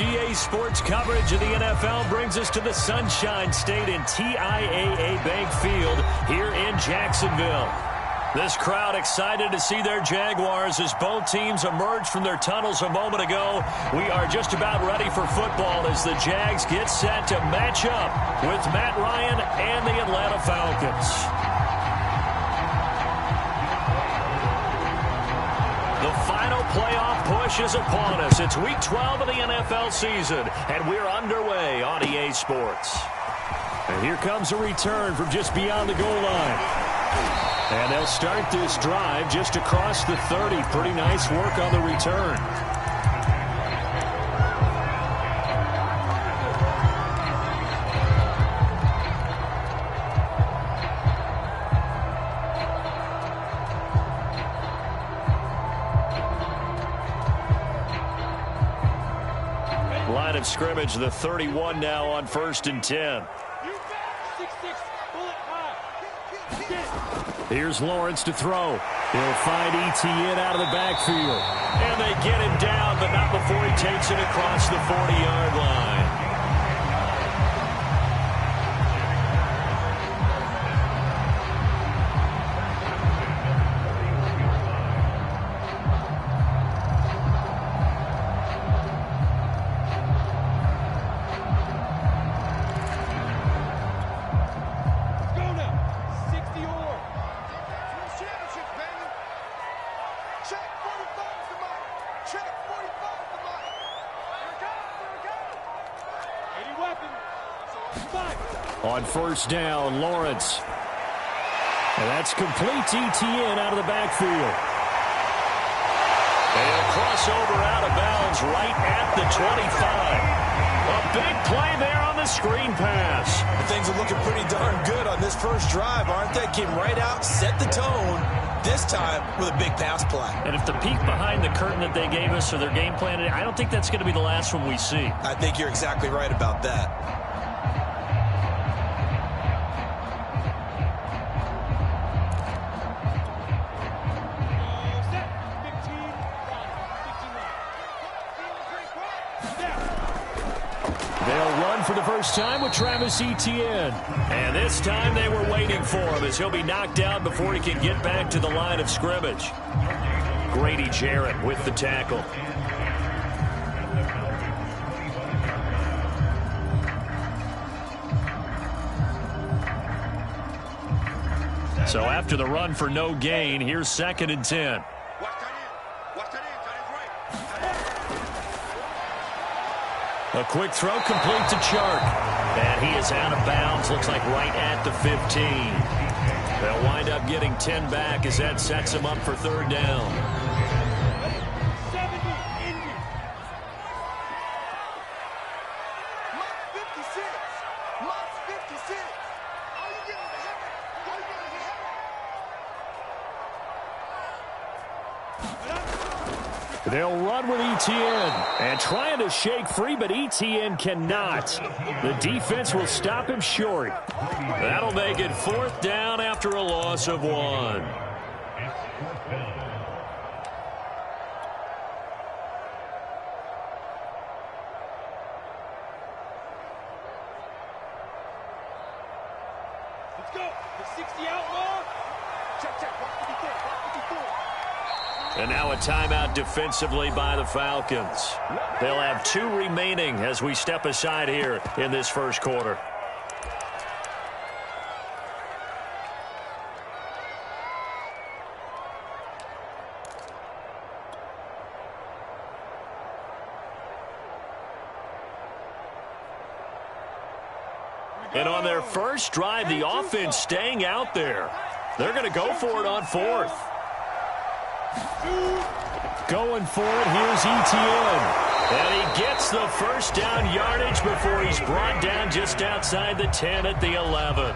EA Sports coverage of the NFL brings us to the Sunshine State in TIAA Bank Field here in Jacksonville. This crowd excited to see their Jaguars as both teams emerge from their tunnels a moment ago. We are just about ready for football as the Jags get set to match up with Matt Ryan and the Atlanta Falcons. The final playoff push is upon us. It's Week 12 of the NFL season, and we're underway on EA Sports. And here comes a return from just beyond the goal line. And they'll start this drive just across the 30. Pretty nice work on the return. Line of scrimmage, the 31 now on 1st and 10. Here's Lawrence to throw. He'll find Etienne out of the backfield. And they get him down, but not before he takes it across the 40-yard line. On 1st down, Lawrence. And that's complete to Etienne out of the backfield. And he'll cross over out of bounds right at the 25. A big play there on the screen pass. Things are looking pretty darn good on this first drive, aren't they? Came right out, set the tone, this time with a big pass play. And if the peek behind the curtain that they gave us or their game plan, I don't think that's going to be the last one we see. I think you're exactly right about that. For the first time with Travis Etienne. And this time they were waiting for him as he'll be knocked down before he can get back to the line of scrimmage. Grady Jarrett with the tackle. So after the run for no gain, here's 2nd and 10. A quick throw complete to Chark. And he is out of bounds. Looks like right at the 15. They'll wind up getting 10 back as that sets him up for 3rd down. They'll run with Etienne and trying to shake free, but Etienne cannot. The defense will stop him short. That'll make it 4th down after a loss of 1. Let's go. The 60 outlaw. Check, check. And now a timeout defensively by the Falcons. They'll have 2 remaining as we step aside here in this first quarter. And on their first drive, the offense staying out there. They're going to go for it on 4th. Going for it, here's Etienne. And he gets the first down yardage before he's brought down just outside the 10 at the 11.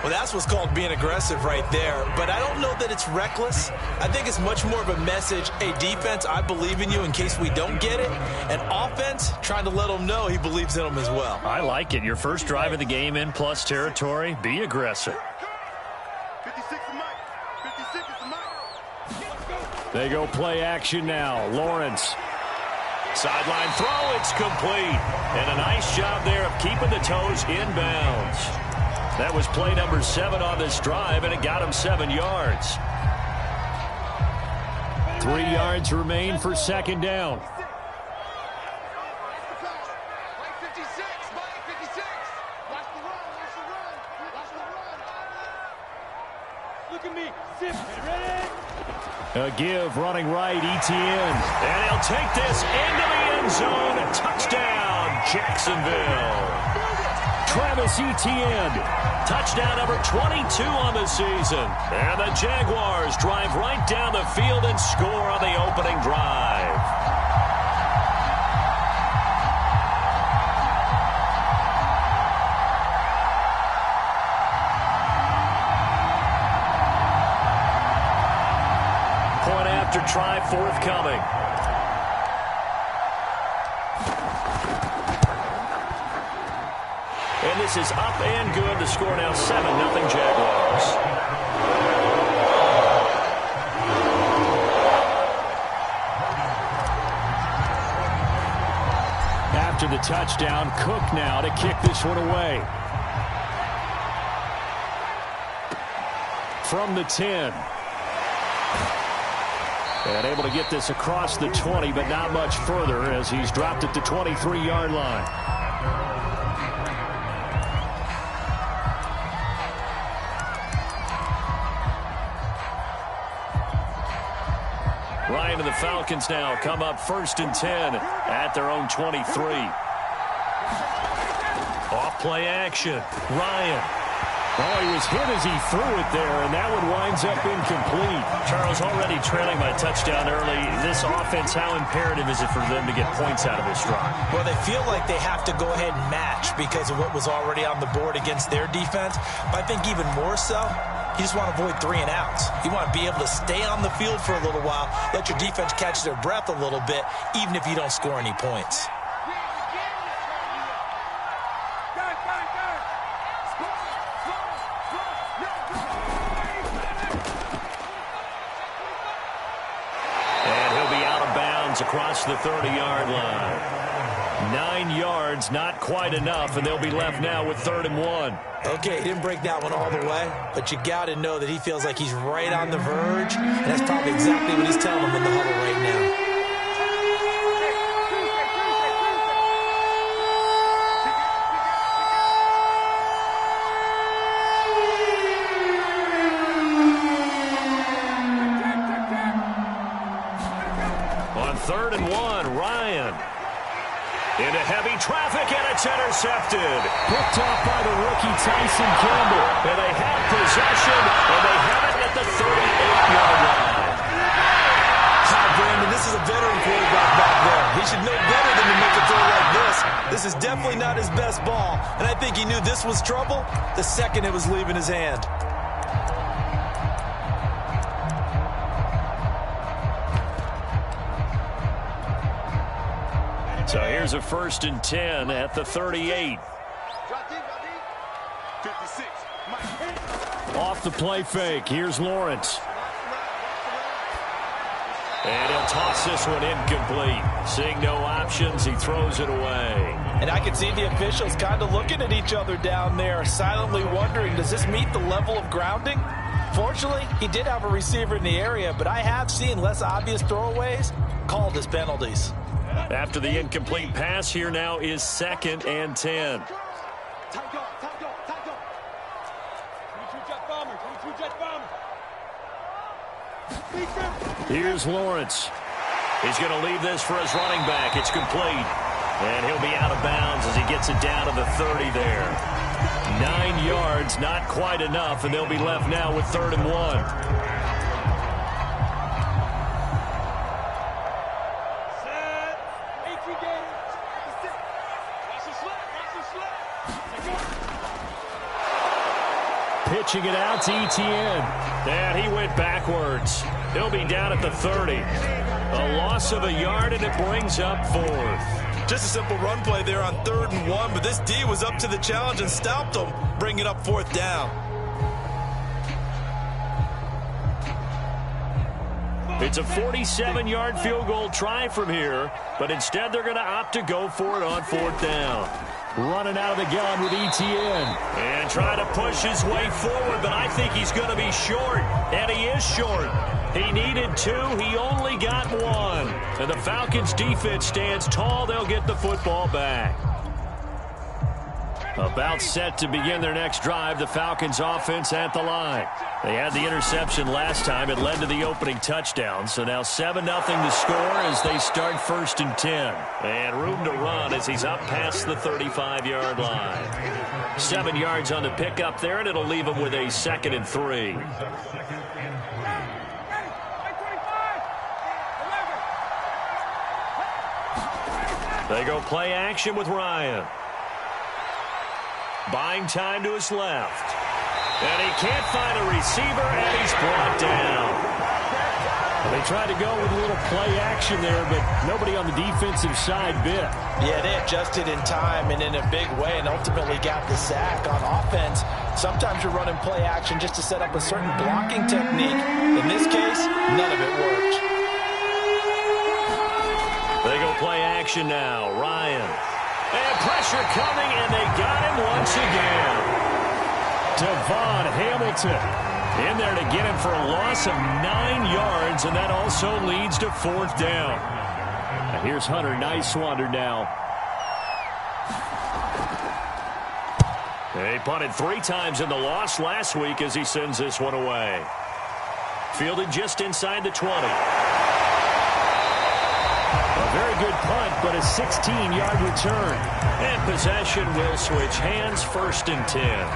Well, that's what's called being aggressive right there. But I don't know that it's reckless. I think it's much more of a message, hey, defense, I believe in you in case we don't get it. And offense, trying to let him know he believes in them as well. I like it. Your first drive of the game in plus territory, be aggressive. They go play action now. Lawrence. Sideline throw, it's complete. And a nice job there of keeping the toes in bounds. That was play number 7 on this drive, and it got him 7 yards. 3 yards remain for second down. Look at me. Zip. Ready? A give running right, Etienne. And he'll take this into the end zone. A touchdown, Jacksonville. Travis Etienne. Touchdown number 22 on the season. And the Jaguars drive right down the field and score on the opening drive. Point after try forthcoming. And this is up and good. The score now 7-0 Jaguars. After the touchdown, Cook now to kick this one away. From the 10. And able to get this across the 20, but not much further as he's dropped at the 23-yard line. Ryan and the Falcons now come up 1st and 10 at their own 23. Off play action. Ryan. Oh, he was hit as he threw it there, and that one winds up incomplete. Charles, already trailing by touchdown early. This offense, how imperative is it for them to get points out of this drive? Well, they feel like they have to go ahead and match because of what was already on the board against their defense. But I think even more so, you just want to avoid 3 and outs. You want to be able to stay on the field for a little while, let your defense catch their breath a little bit, even if you don't score any points. Across the 30-yard line. 9 yards, not quite enough, and they'll be left now with 3rd and 1. Okay, he didn't break that one all the way, but you got to know that he feels like he's right on the verge, and that's probably exactly what he's telling him in the huddle right now. On 3rd and 1, Ryan. Into heavy traffic, and it's intercepted. Picked off by the rookie Tyson Campbell. And they have possession, and they have it at the 38-yard line. Brandon, this is a veteran quarterback back there. He should know better than to make a throw like this. This is definitely not his best ball, and I think he knew this was trouble the second it was leaving his hand. So here's a 1st and 10 at the 38. Off the play fake. Here's Lawrence. And he'll toss this one incomplete. Seeing no options, he throws it away. And I can see the officials kind of looking at each other down there, silently wondering, does this meet the level of grounding? Fortunately, he did have a receiver in the area, but I have seen less obvious throwaways called as penalties. After the incomplete pass, here now is 2nd and 10. Here's Lawrence. He's going to leave this for his running back. It's complete. And he'll be out of bounds as he gets it down to the 30 there. 9 yards, not quite enough, and they'll be left now with 3rd and 1. Pitching it out to Etienne. And he went backwards. He'll be down at the 30. A loss of a yard, and it brings up 4th. Just a simple run play there on 3rd and 1, but this D was up to the challenge and stopped him, bringing up 4th down. It's a 47-yard field goal try from here, but instead they're going to opt to go for it on 4th down. Running out of the gun with Etienne. And trying to push his way forward, but I think he's going to be short. And he is short. He needed 2. He only got 1. And the Falcons defense stands tall. They'll get the football back. About set to begin their next drive, the Falcons offense at the line. They had the interception last time. It led to the opening touchdown. So now 7-0 to score as they start 1st and 10. And room to run as he's up past the 35-yard line. 7 yards on the pickup there, and it'll leave him with a 2nd and 3. They go play action with Ryan. Buying time to his left. And he can't find a receiver, and he's brought down. They tried to go with a little play action there, but nobody on the defensive side bit. Yeah, they adjusted in time and in a big way and ultimately got the sack. On offense, sometimes you're running play action just to set up a certain blocking technique. In this case, none of it worked. They go play action now. Ryan. And pressure coming, and they got him once again. Devon Hamilton in there to get him for a loss of 9 yards, and that also leads to 4th down. And here's Hunter Nicewander now. He punted 3 times in the loss last week as he sends this one away. Fielded just inside the 20. A very good punt, but a 16-yard return. And possession will switch hands, 1st and 10.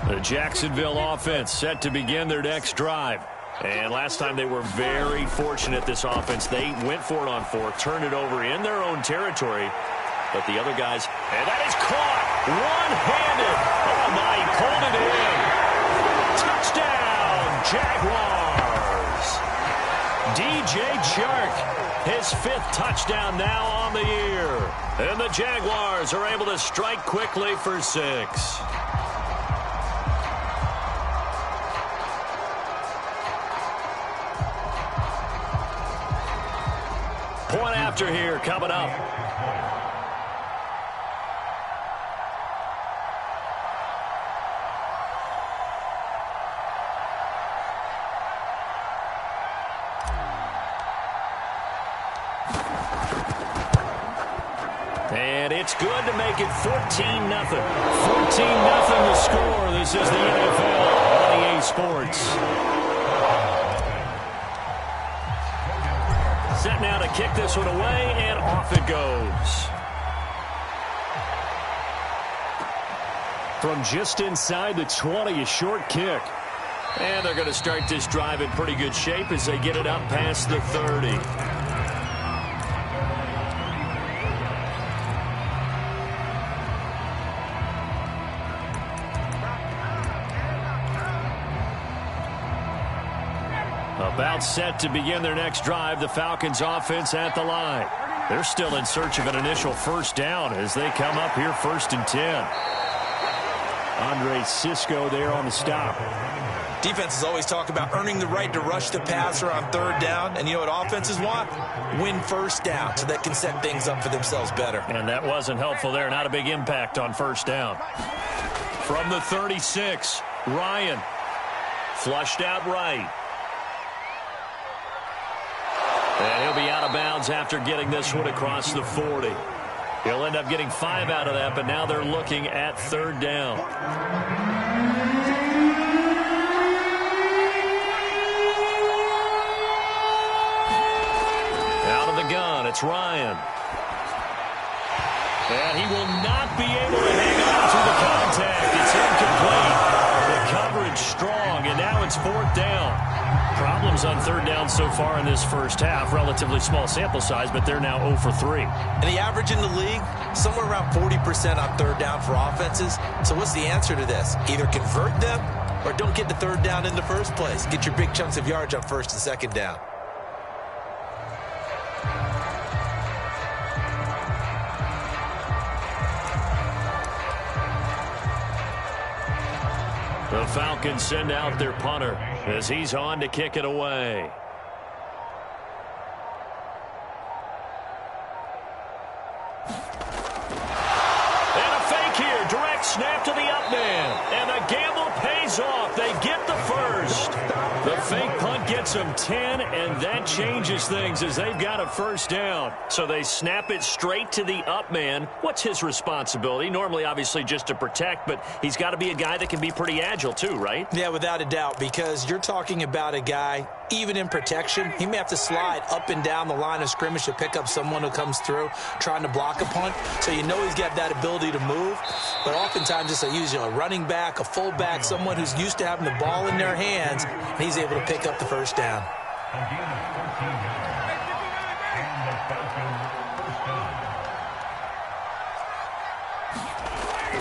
The Jacksonville offense set to begin their next drive. And last time they were very fortunate, this offense. They went for it on 4th, turned it over in their own territory. But the other guys, and that is caught one-handed. Oh, my, he pulled it in. Touchdown, Jaguars. DJ Chark, his 5th touchdown now on the year. And the Jaguars are able to strike quickly for 6. Point after here coming up. And it's good to make it 14-0. 14-0 to score. This is the NFL on EA Sports. Set now to kick this one away, and off it goes. From just inside the 20, a short kick. And they're going to start this drive in pretty good shape as they get it up past the 30. About set to begin their next drive, the Falcons offense at the line. They're still in search of an initial 1st down as they come up here 1st and 10. Andre Sisco there on the stop. Defenses always talk about earning the right to rush the passer on 3rd down. And you know what offenses want? Win 1st down so they can set things up for themselves better. And that wasn't helpful there. Not a big impact on 1st down. From the 36, Ryan. Flushed out right. And he'll be out of bounds after getting this one across the 40. He'll end up getting 5 out of that, but now they're looking at 3rd down. Out of the gun, it's Ryan. And he will not be able to hang on to the contact. It's incomplete. The coverage strong, and now it's 4th down. Problems on 3rd down so far in this first half. Relatively small sample size, but they're now 0 for 3. And the average in the league, somewhere around 40% on 3rd down for offenses. So what's the answer to this? Either convert them or don't get the 3rd down in the first place. Get your big chunks of yards on 1st and 2nd down. The Falcons send out their punter as he's on to kick it away. And a fake here. Direct snap to the up man. And the gamble pays off. They get the first. The fake punt gets them 10, and that changes things as they've got a first down. So they snap it straight to the up man. What's his responsibility? Normally, obviously, just to protect, but he's got to be a guy that can be pretty agile too, right? Yeah, without a doubt, because you're talking about a guy, even in protection, he may have to slide up and down the line of scrimmage to pick up someone who comes through trying to block a punt. So you know he's got that ability to move, but oftentimes it's usually a running back, a fullback, someone who's used to having the ball in their hands, and he's able to pick up the first down.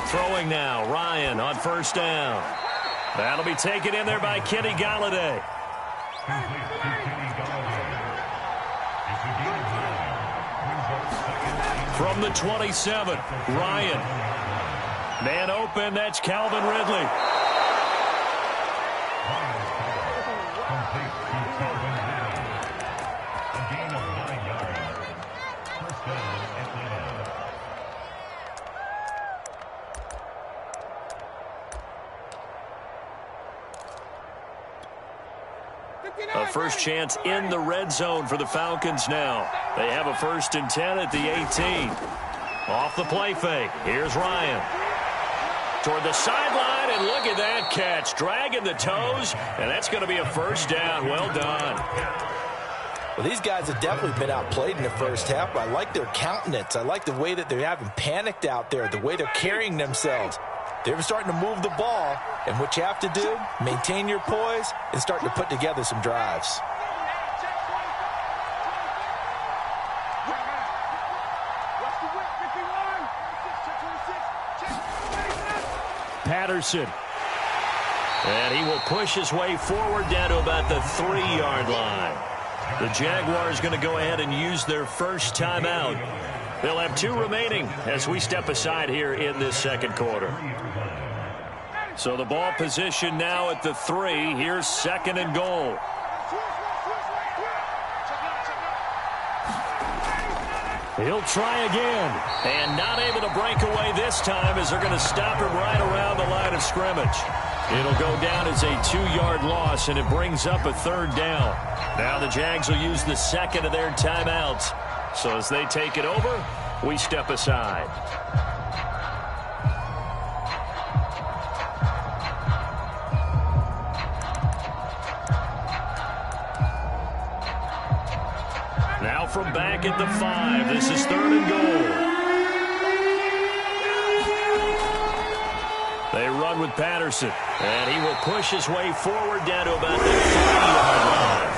Throwing now, Ryan on first down. That'll be taken in there by Kenny Galladay. From the 27, Ryan. Man open, that's Calvin Ridley. A first chance in the red zone for the Falcons now. They have a 1st and 10 at the 18. Off the play fake. Here's Ryan. Toward the sideline, and look at that catch. Dragging the toes, and that's going to be a first down. Well done. Well, these guys have definitely been outplayed in the first half, but I like their countenance. I like the way that they haven't panicked out there, the way they're carrying themselves. They're starting to move the ball, and what you have to do, maintain your poise and start to put together some drives. Patterson. And he will push his way forward down to about the 3-yard line. The Jaguars going to go ahead and use their first timeout. They'll have 2 remaining as we step aside here in this second quarter. So the ball position now at the 3. Here's 2nd and goal. He'll try again. And not able to break away this time as they're going to stop him right around the line of scrimmage. It'll go down as a 2-yard loss, and it brings up a 3rd down. Now the Jags will use the 2nd of their timeouts. So as they take it over, we step aside. Now from back at the 5, this is 3rd and goal. They run with Patterson, and he will push his way forward down to about the 3-yard line.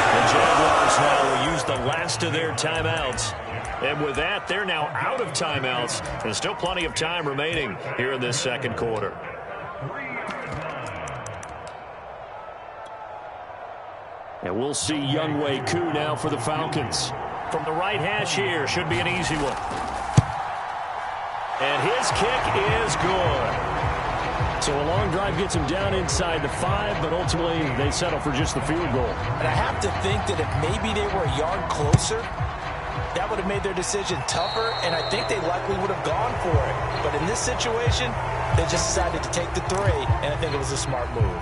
The Jaguars now will use the last of their timeouts. And with that, they're now out of timeouts. There's still plenty of time remaining here in this second quarter. And we'll see Younghoe Koo now for the Falcons. From the right hash here, should be an easy one. And his kick is good. So a long drive gets him down inside the 5, but ultimately they settle for just the field goal. And I have to think that if maybe they were a yard closer, that would have made their decision tougher, and I think they likely would have gone for it. But in this situation, they just decided to take the 3, and I think it was a smart move.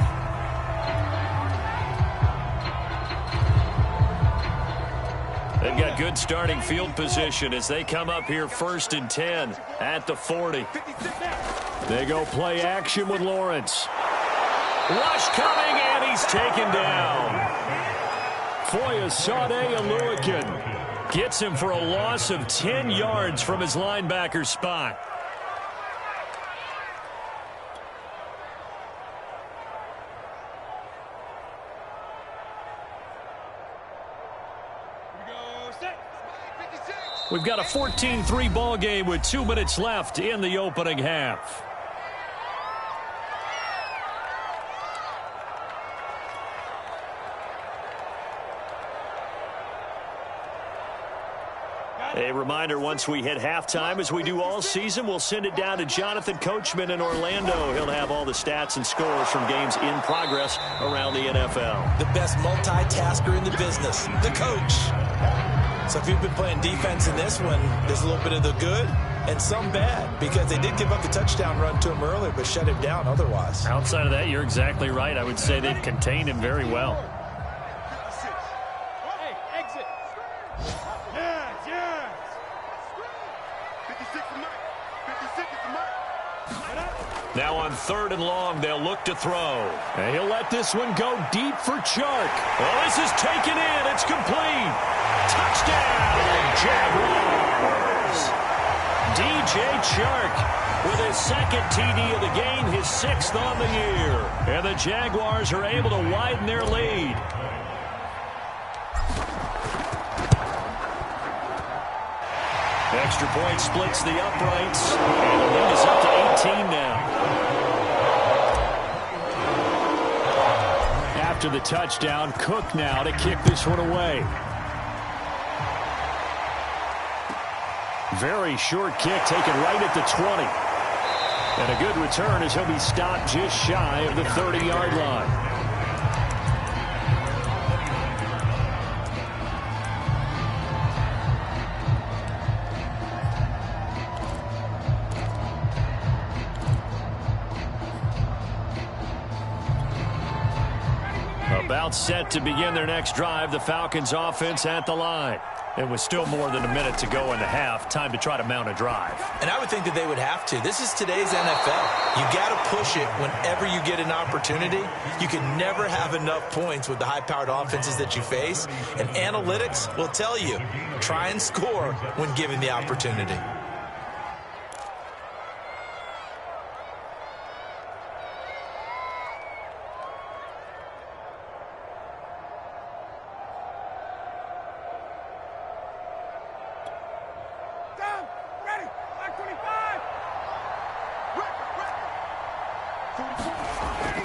They've got good starting field position as they come up here 1st and 10 at the 40. They go play action with Lawrence. Rush coming, and he's taken down. Foyesade Oluokun gets him for a loss of 10 yards from his linebacker spot. We've got a 14-3 ball game with 2 minutes left in the opening half. A reminder, once we hit halftime, as we do all season, we'll send it down to Jonathan Coachman in Orlando. He'll have all the stats and scores from games in progress around the NFL. The best multitasker in the business, the coach. So if you've been playing defense in this one, there's a little bit of the good and some bad, because they did give up the touchdown run to him earlier, but shut him down otherwise. Outside of that, you're exactly right. I would say they've contained him very well. Hey, exit. Yes, yes. 56 to Mike. 56 to Mike. Now on 3rd and long, they'll look to throw. And he'll let this one go deep for Chark. Well, this is taken in. It's complete. Touchdown, Jaguars. DJ Chark with his 2nd TD of the game, his 6th on the year. And the Jaguars are able to widen their lead. Extra point splits the uprights. And the lead is up to 18 now. After the touchdown, Cook now to kick this one away. Very short kick taken right at the 20. And a good return as he'll be stopped just shy of the 30-yard line. About set to begin their next drive, the Falcons offense at the line. And with still more than a minute to go in the half, time to try to mount a drive. And I would think that they would have to. This is today's NFL. You got to push it whenever you get an opportunity. You can never have enough points with the high-powered offenses that you face. And analytics will tell you, try and score when given the opportunity.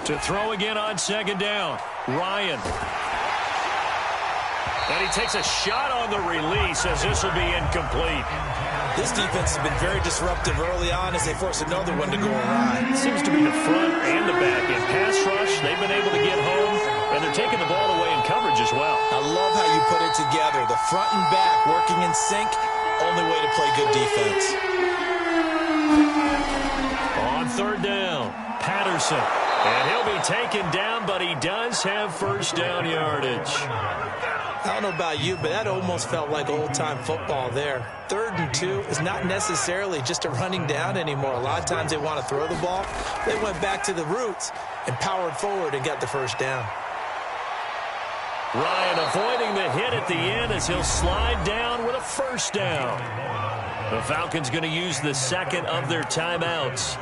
To throw again on 2nd down. Ryan. And he takes a shot on the release as this will be incomplete. This defense has been very disruptive early on as they force another one to go awry. Seems to be the front and the back. In pass rush, they've been able to get home, and they're taking the ball away in coverage as well. I love how you put it together. The front and back working in sync, only way to play good defense. On 3rd down, Patterson. And he'll be taken down, but he does have 1st down yardage. I don't know about you, but that almost felt like old-time football there. 3rd and 2 is not necessarily just a running down anymore. A lot of times they want to throw the ball. They went back to the roots and powered forward and got the 1st down. Ryan avoiding the hit at the end as he'll slide down with a 1st down. The Falcons going to use the 2nd of their timeouts,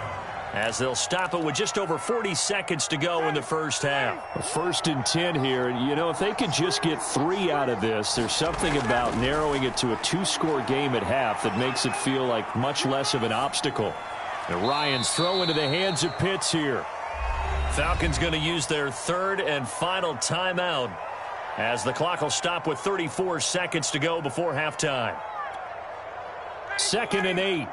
as they'll stop it with just over 40 seconds to go in the 1st half. 1st and 10 here. And, you know, if they could just get 3 out of this, there's something about narrowing it to a 2-score game at half that makes it feel like much less of an obstacle. And Ryan's throw into the hands of Pitts here. Falcons going to use their 3rd and final timeout, as the clock will stop with 34 seconds to go before halftime. 2nd and 8.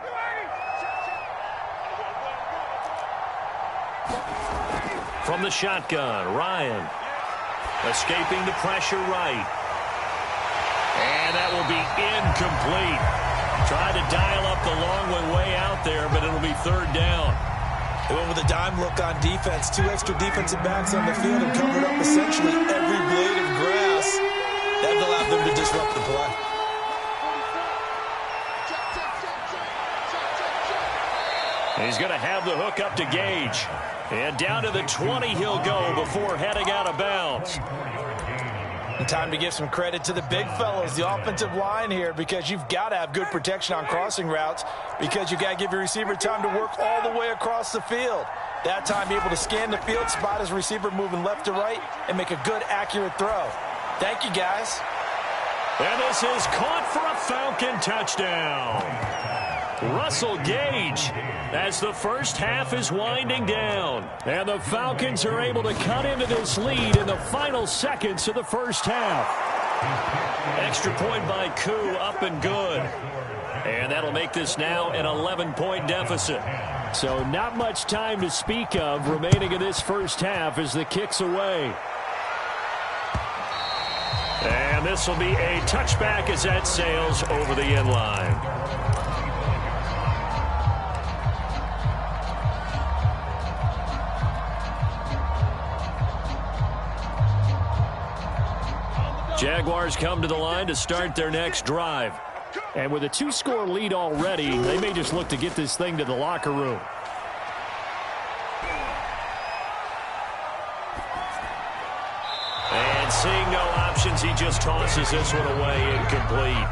From the shotgun, Ryan escaping the pressure right. And that will be incomplete. Tried to dial up the long one way out there, but it'll be 3rd down. They went with a dime look on defense. 2 extra defensive backs on the field and covered up essentially every blade of grass. That allowed them to disrupt the play. He's going to have the hook up to Gage. And down to the 20 he'll go before heading out of bounds. And time to give some credit to the big fellows, the offensive line here, because you've got to have good protection on crossing routes, because you got to give your receiver time to work all the way across the field. That time, be able to scan the field, spot his receiver moving left to right, and make a good, accurate throw. Thank you, guys. And this is caught for a Falcon touchdown. Russell Gage, as the 1st half is winding down. And the Falcons are able to cut into this lead in the final seconds of the 1st half. Extra point by Koo, up and good. And that'll make this now an 11-point deficit. So not much time to speak of remaining in this first half as the kick's away. And this will be a touchback as that sails over the end line. Jaguars come to the line to start their next drive. And with a 2-score lead already, they may just look to get this thing to the locker room. And seeing no options, he just tosses this one away, incomplete.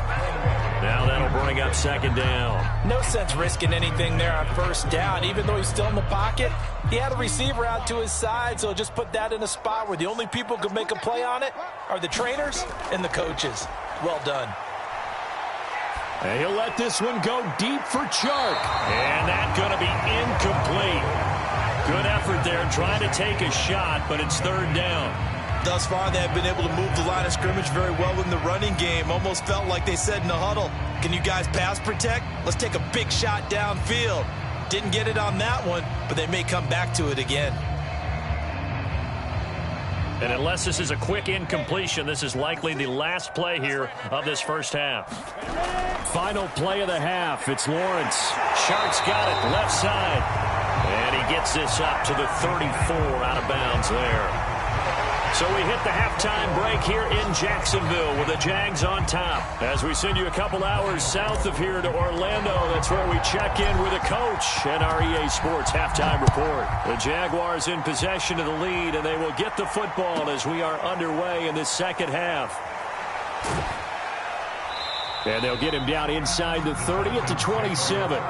Now that'll bring up second down. No sense risking anything there on first down. Even though he's still in the pocket, he had a receiver out to his side, so just put that in a spot where the only people who can make a play on it are the trainers and the coaches. Well done. And he'll let this one go deep for Chark. And that's going to be incomplete. Good effort there trying to take a shot, but it's third down. Thus far, they have been able to move the line of scrimmage very well in the running game. Almost felt like they said in the huddle, can you guys pass protect? Let's take a big shot downfield. Didn't get it on that one, but they may come back to it again. And unless this is a quick incompletion, this is likely the last play here of this first half. Final play of the half. It's Lawrence. Shark's got it left side. And he gets this up to the 34 out of bounds there. So we hit the halftime break here in Jacksonville with the Jags on top. As we send you a couple hours south of here to Orlando, that's where we check in with a coach and our EA Sports halftime report. The Jaguars in possession of the lead, and they will get the football as we are underway in this second half. And they'll get him down inside the 30 at the 27.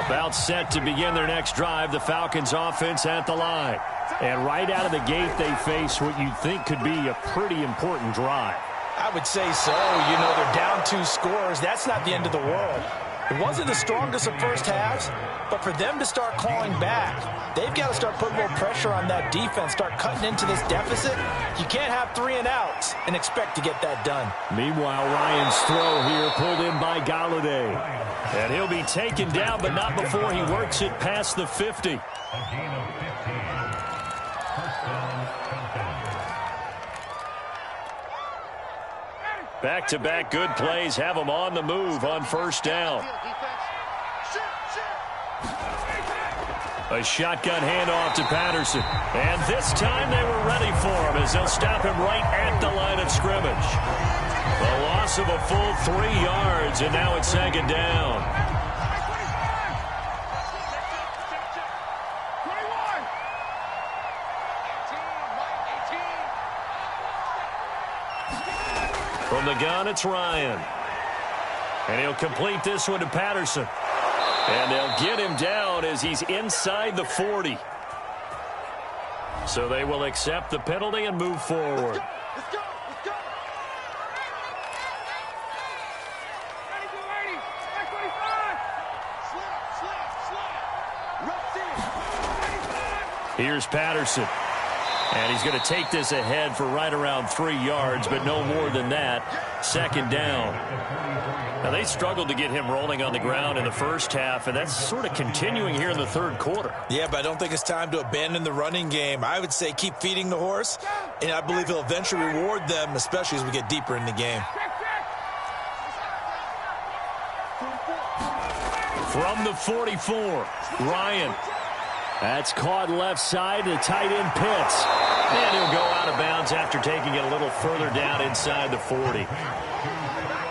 About set to begin their next drive, the Falcons offense at the line. And right out of the gate, they face what you'd think could be a pretty important drive. I would say so. You know, they're down 2 scores. That's not the end of the world. It wasn't the strongest of first halves, but for them to start clawing back, they've got to start putting more pressure on that defense, start cutting into this deficit. You can't have 3-and-outs and expect to get that done. Meanwhile, Ryan's throw here pulled in by Galladay. And he'll be taken down, but not before he works it past the 50. Back-to-back good plays have him on the move on first down. A shotgun handoff to Patterson. And this time they were ready for him as they'll stop him right at the line of scrimmage. A loss of a full 3 yards, and now it's second down. From the gun, it's Ryan. And he'll complete this one to Patterson. And they'll get him down as he's inside the 40. So they will accept the penalty and move forward. Let's go. Here's Patterson. And he's going to take this ahead for right around 3 yards, but no more than that. Second down. Now, they struggled to get him rolling on the ground in the first half, and that's sort of continuing here in the third quarter. Yeah, but I don't think it's time to abandon the running game. I would say keep feeding the horse, and I believe he'll eventually reward them, especially as we get deeper in the game. From the 44, Ryan. That's caught left side to tight end Pitts. And he'll go out of bounds after taking it a little further down inside the 40.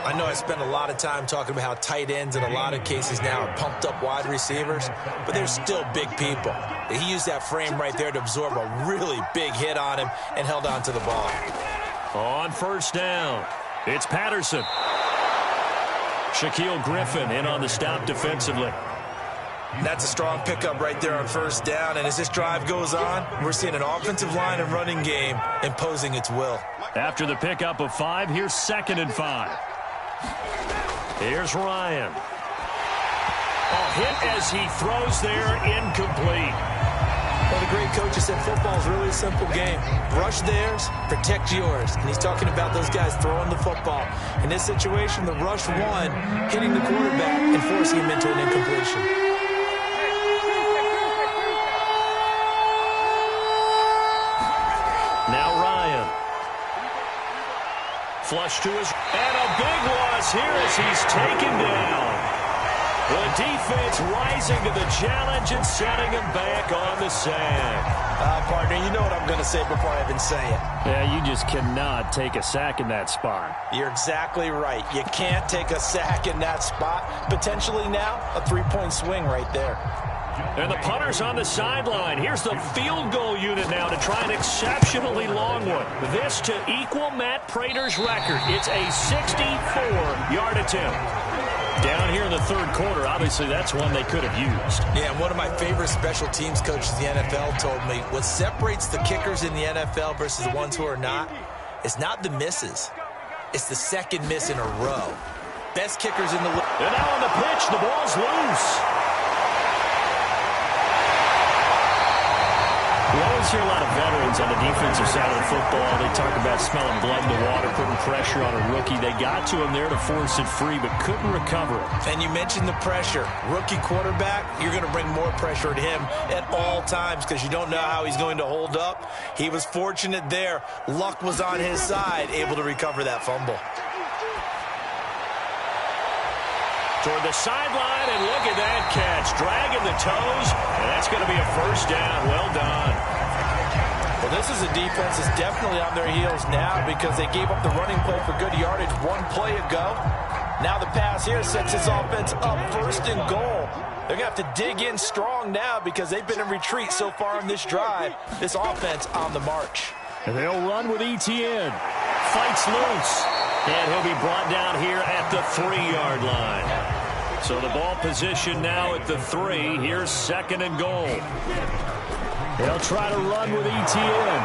I know I spent a lot of time talking about how tight ends in a lot of cases now are pumped up wide receivers, but they're still big people. He used that frame right there to absorb a really big hit on him and held on to the ball. On first down, it's Patterson. Shaquille Griffin in on the stop defensively. That's a strong pickup right there on first down. And as this drive goes on, we're seeing an offensive line and running game imposing its will. After the pickup of 5, here's 2nd and 5. Here's Ryan. A hit as he throws there, incomplete. Well, the great coach has said football is really a simple game. Rush theirs, protect yours. And he's talking about those guys throwing the football. In this situation, the rush one, hitting the quarterback and forcing him into an incompletion. Now Ryan. Flush to his... And a big loss here as he's taken down. The defense rising to the challenge and setting him back on the sack. Partner, you know what I'm going to say before I even say it. Yeah, you just cannot take a sack in that spot. You're exactly right. You can't take a sack in that spot. Potentially now, a 3-point swing right there. And the punter's on the sideline. Here's the field goal unit now to try an exceptionally long one. This to equal Matt Prater's record. It's a 64-yard attempt. Down here in the third quarter, obviously that's one they could have used. Yeah, and one of my favorite special teams coaches in the NFL told me what separates the kickers in the NFL versus the ones who are not is not the misses. It's the second miss in a row. Best kickers in the league. And now on the pitch, the ball's loose. We always hear a lot of veterans on the defensive side of the football. They talk about smelling blood in the water, putting pressure on a rookie. They got to him there to force it free, but couldn't recover it. And you mentioned the pressure. Rookie quarterback, you're going to bring more pressure to him at all times because you don't know how he's going to hold up. He was fortunate there. Luck was on his side, able to recover that fumble. Toward the sideline, and look at that catch. Dragging the toes, and that's going to be a first down. Well done. Well, this is a defense that's definitely on their heels now because they gave up the running play for good yardage one play ago. Now the pass here sets his offense up 1st and goal. They're going to have to dig in strong now because they've been in retreat so far in this drive. This offense on the march. And they'll run with ETN. Fights loose. And he'll be brought down here at the 3-yard line. So the ball position now at the 3. Here's 2nd and goal. They'll try to run with ETN.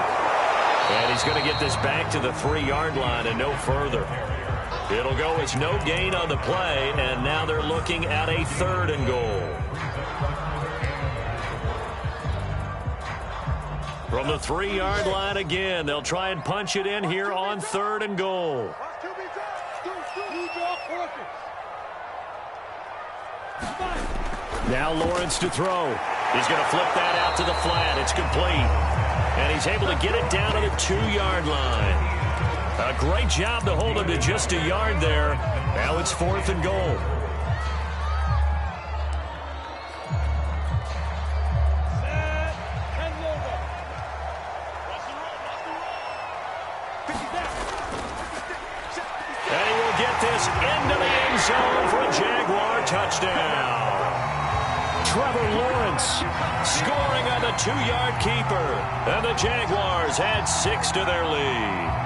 And he's going to get this back to the 3-yard line and no further. It'll go as no gain on the play, and now they're looking at a 3rd and goal. From the 3-yard line again, they'll try and punch it in here on 3rd and goal. Now Lawrence to throw. He's going to flip that out to the flat. It's complete. And he's able to get it down to the 2-yard line. A great job to hold him to just a yard there. Now it's 4th and goal. And he will get this into the end zone for a Jaguar touchdown. Trevor Lawrence scoring on the 2-yard keeper. And the Jaguars add 6 to their lead.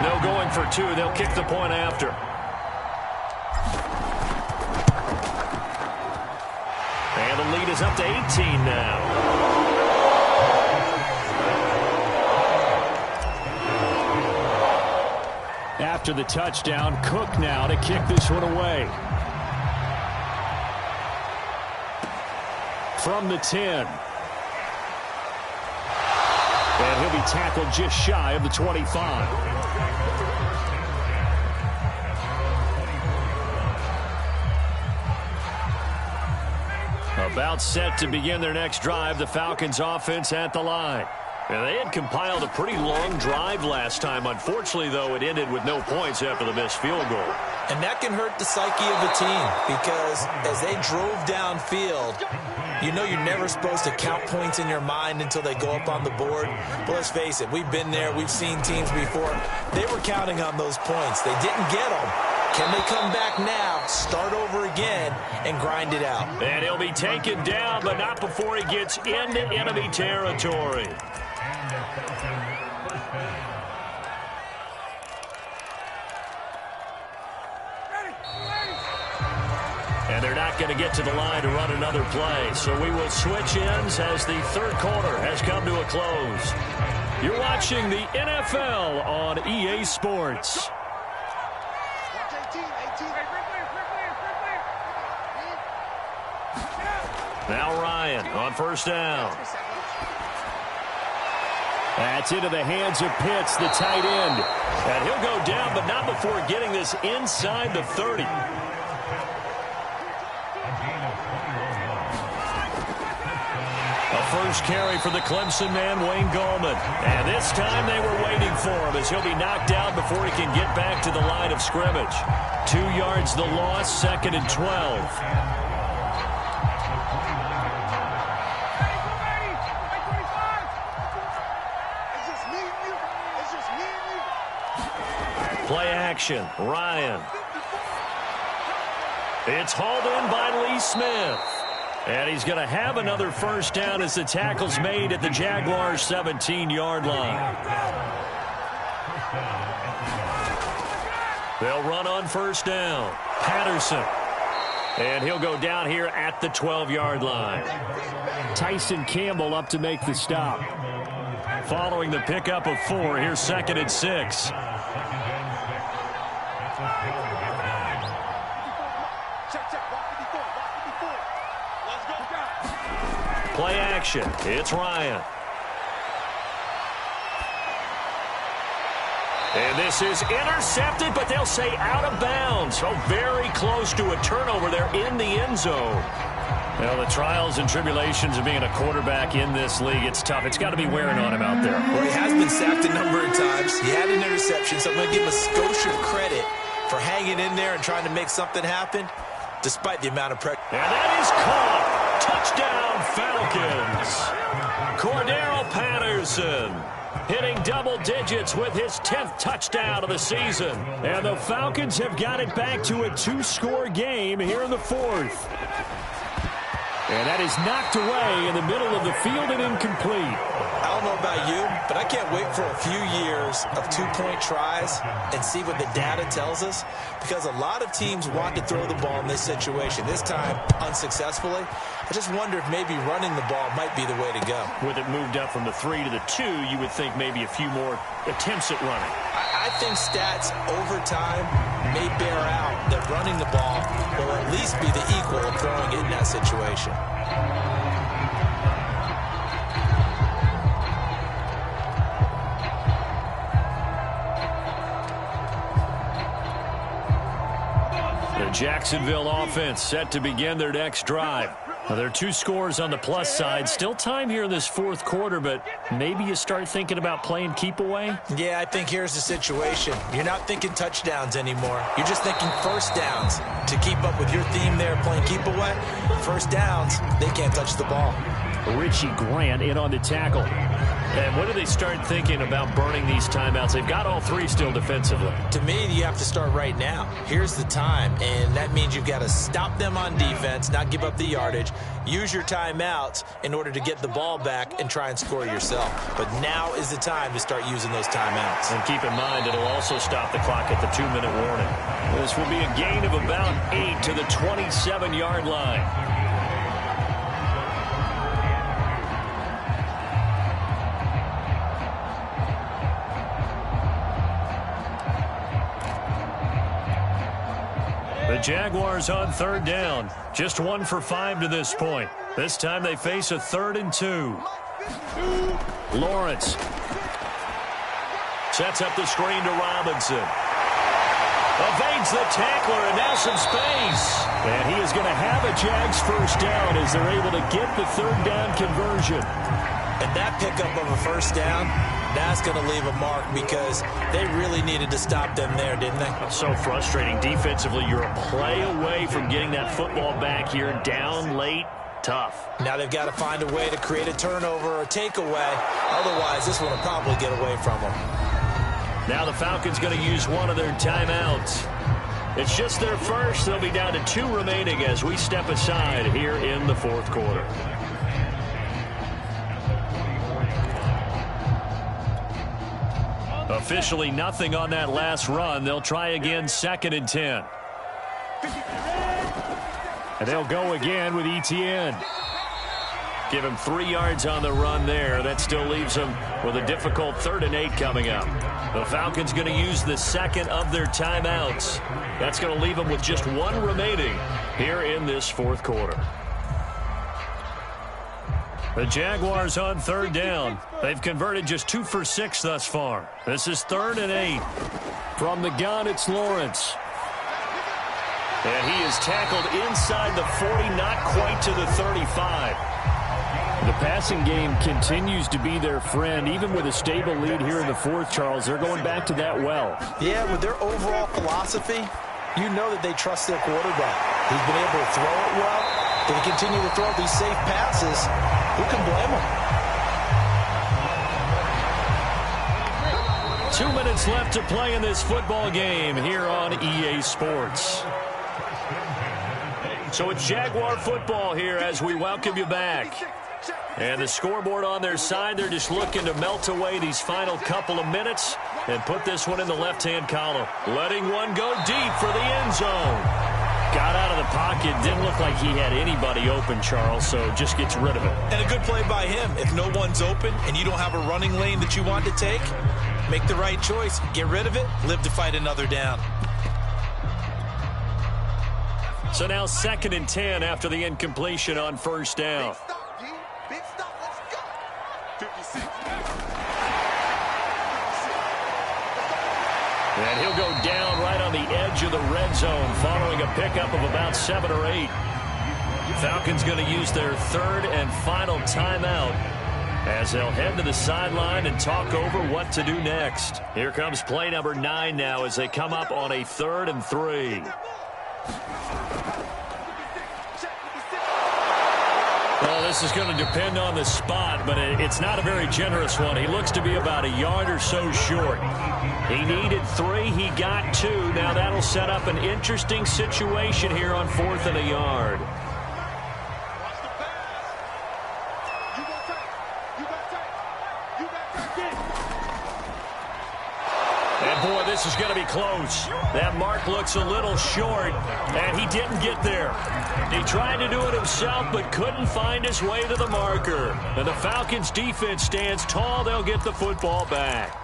No going for 2. They'll kick the point after. And the lead is up to 18 now. After the touchdown, Cook now to kick this one away. From the 10. And he'll be tackled just shy of the 25. About set to begin their next drive, the Falcons offense at the line. And they had compiled a pretty long drive last time. Unfortunately, though, it ended with no points after the missed field goal. And that can hurt the psyche of a team because as they drove downfield, you know you're never supposed to count points in your mind until they go up on the board. But let's face it, we've been there. We've seen teams before. They were counting on those points. They didn't get them. Can they come back now, start over again, and grind it out? And he'll be taken down, but not before he gets into enemy territory. And they're not going to get to the line to run another play. So we will switch ends as the third quarter has come to a close. You're watching the NFL on EA Sports. Now Ryan on first down. That's into the hands of Pitts, the tight end. And he'll go down, but not before getting this inside the 30. A first carry for the Clemson man, Wayne Gallman. And this time they were waiting for him as he'll be knocked down before he can get back to the line of scrimmage. 2 yards the loss, 2nd and 12. Play action, Ryan. It's hauled in by Lee Smith. And he's going to have another first down as the tackle's made at the Jaguars' 17-yard line. They'll run on first down. Patterson. And he'll go down here at the 12-yard line. Tyson Campbell up to make the stop. Following the pickup of 4, here's 2nd and 6. Play action. It's Ryan. And this is intercepted, but they'll say out of bounds. So very close to a turnover there in the end zone. Well, the trials and tribulations of being a quarterback in this league, it's tough. It's got to be wearing on him out there. Well, he has been sacked a number of times. He had an interception, so I'm going to give him a skosh of credit for hanging in there and trying to make something happen, despite the amount of pressure. And that is caught. Touchdown, Falcons. Cordero Patterson hitting double digits with his 10th touchdown of the season. And the Falcons have got it back to a 2-score game here in the 4th. And that is knocked away in the middle of the field and incomplete. I don't know about you, but I can't wait for a few years of 2-point tries and see what the data tells us, because a lot of teams want to throw the ball in this situation. This time, unsuccessfully. I just wonder if maybe running the ball might be the way to go. With it moved up from the 3 to the 2, you would think maybe a few more attempts at running. I think stats over time may bear out that running the ball will at least be the equal of throwing it in that situation. The Jacksonville offense set to begin their next drive. Now, there are 2 scores on the plus side. Still time here in this 4th quarter, but maybe you start thinking about playing keep away? Yeah, I think here's the situation. You're not thinking touchdowns anymore. You're just thinking first downs. To keep up with your theme there, playing keep away, first downs, they can't touch the ball. Richie Grant in on the tackle. And when do they start thinking about burning these timeouts? They've got all 3 still defensively. To me, you have to start right now. Here's the time, and that means you've got to stop them on defense, not give up the yardage, use your timeouts in order to get the ball back and try and score yourself. But now is the time to start using those timeouts. And keep in mind, it'll also stop the clock at the 2-minute warning. This will be a gain of about 8 to the 27-yard line. The Jaguars on 3rd down. Just 1 for 5 to this point. This time they face a 3rd and 2. Lawrence sets up the screen to Robinson. Evades the tackler and now some space. And he is going to have a Jags first down as they're able to get the 3rd down conversion. And that pickup of a first down, that's going to leave a mark because they really needed to stop them there, didn't they? So frustrating. Defensively, you're a play away from getting that football back here. Down late, tough. Now they've got to find a way to create a turnover or takeaway. Otherwise, this one will probably get away from them. Now the Falcons going to use one of their timeouts. It's just their first. They'll be down to 2 remaining as we step aside here in the 4th quarter. Officially nothing on that last run. They'll try again, 2nd and 10. And they'll go again with Etienne. Give him 3 yards on the run there. That still leaves him with a difficult 3rd and 8 coming up. The Falcons going to use the second of their timeouts. That's going to leave them with just 1 remaining here in this 4th quarter. The Jaguars on 3rd down. They've converted just 2 for 6 thus far. This is 3rd and 8. From the gun, it's Lawrence. And he is tackled inside the 40, not quite to the 35. The passing game continues to be their friend. Even with a stable lead here in the 4th, Charles, they're going back to that well. Yeah, with their overall philosophy, you know that they trust their quarterback. He's been able to throw it well. They continue to throw these safe passes. Who can blame them? 2 minutes left to play in this football game here on EA Sports. So it's Jaguar football here as we welcome you back. And the scoreboard on their side, they're just looking to melt away these final couple of minutes and put this one in the left-hand column. Letting one go deep for the end zone. Got out of the pocket. Didn't look like he had anybody open, Charles, so just gets rid of it. And a good play by him. If no one's open and you don't have a running lane that you want to take, make the right choice. Get rid of it. Live to fight another down. So now 2nd and 10 after the incompletion on 1st down. Big stop, let's go. 56. And he'll go down right on the edge of the red zone following a pickup of about 7 or 8. Falcons going to use their 3rd and final timeout as they'll head to the sideline and talk over what to do next. Here comes play number 9 now as they come up on a 3rd and 3. Well, this is going to depend on the spot, but it's not a very generous one. He looks to be about a yard or so short. He needed 3. He got 2. Now that'll set up an interesting situation here on 4th and a yard. And boy, this is going to be close. That mark looks a little short, and he didn't get there. He tried to do it himself, but couldn't find his way to the marker. And the Falcons' defense stands tall. They'll get the football back.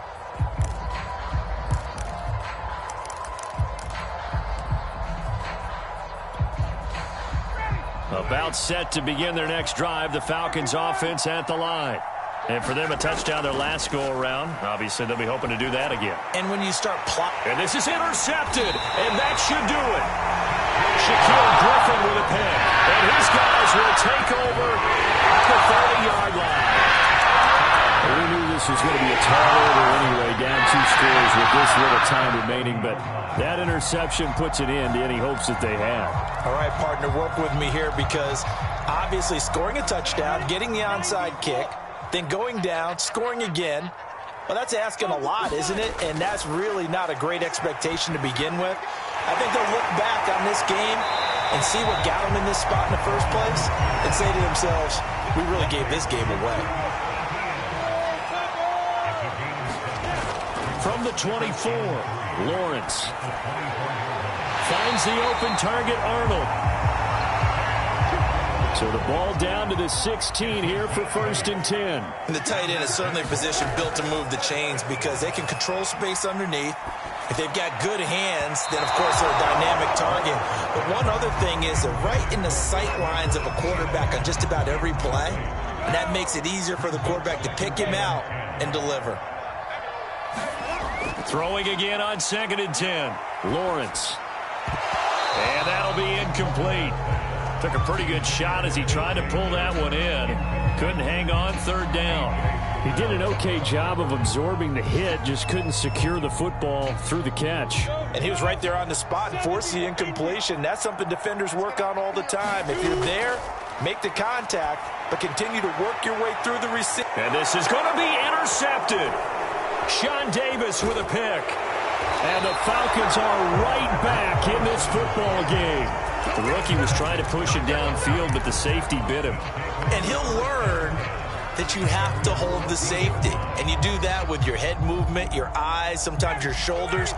About set to begin their next drive, the Falcons' offense at the line. And for them, a touchdown their last go-around. Obviously, they'll be hoping to do that again. And when you start and this is intercepted, and that should do it. Shaquille Griffin with a pick. And his guys will take over at the 30-yard line. We knew this was going to be a tall order anyway, down 2 scores with this little time remaining, but that interception puts an end to any hopes that they had. All right, partner, work with me here because obviously scoring a touchdown, getting the onside kick, then going down, scoring again. Well, that's asking a lot, isn't it? And that's really not a great expectation to begin with. I think they'll look back on this game and see what got them in this spot in the first place and say to themselves, we really gave this game away. From the 24, Lawrence finds the open target, Arnold. So the ball down to the 16 here for 1st and 10. And the tight end is certainly a position built to move the chains because they can control space underneath. If they've got good hands, then, of course, they're a dynamic target. But one other thing is they're right in the sight lines of a quarterback on just about every play. And that makes it easier for the quarterback to pick him out and deliver. Throwing again on 2nd and 10. Lawrence. And that'll be incomplete. Took a pretty good shot as he tried to pull that one in. Couldn't hang on 3rd down. He did an okay job of absorbing the hit, just couldn't secure the football through the catch. And he was right there on the spot and forced the incompletion. That's something defenders work on all the time. If you're there, make the contact, but continue to work your way through the receiver. And this is going to be intercepted. Sean Davis with a pick. And the Falcons are right back in this football game. The rookie was trying to push it downfield, but the safety bit him. And he'll learn that you have to hold the safety. And you do that with your head movement, your eyes, sometimes your shoulders.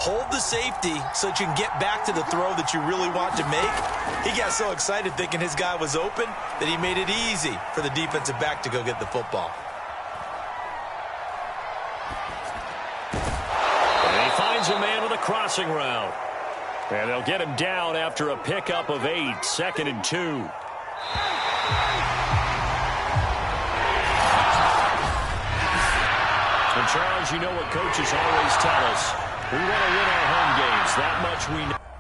hold the safety so that you can get back to the throw that you really want to make. He got so excited thinking his guy was open that he made it easy for the defensive back to go get the football. And he finds a man with a crossing route. And they'll get him down after a pickup of 8, 2nd and 2. And Charles, you know what coaches always tell us. We want to win our home games. That much we know.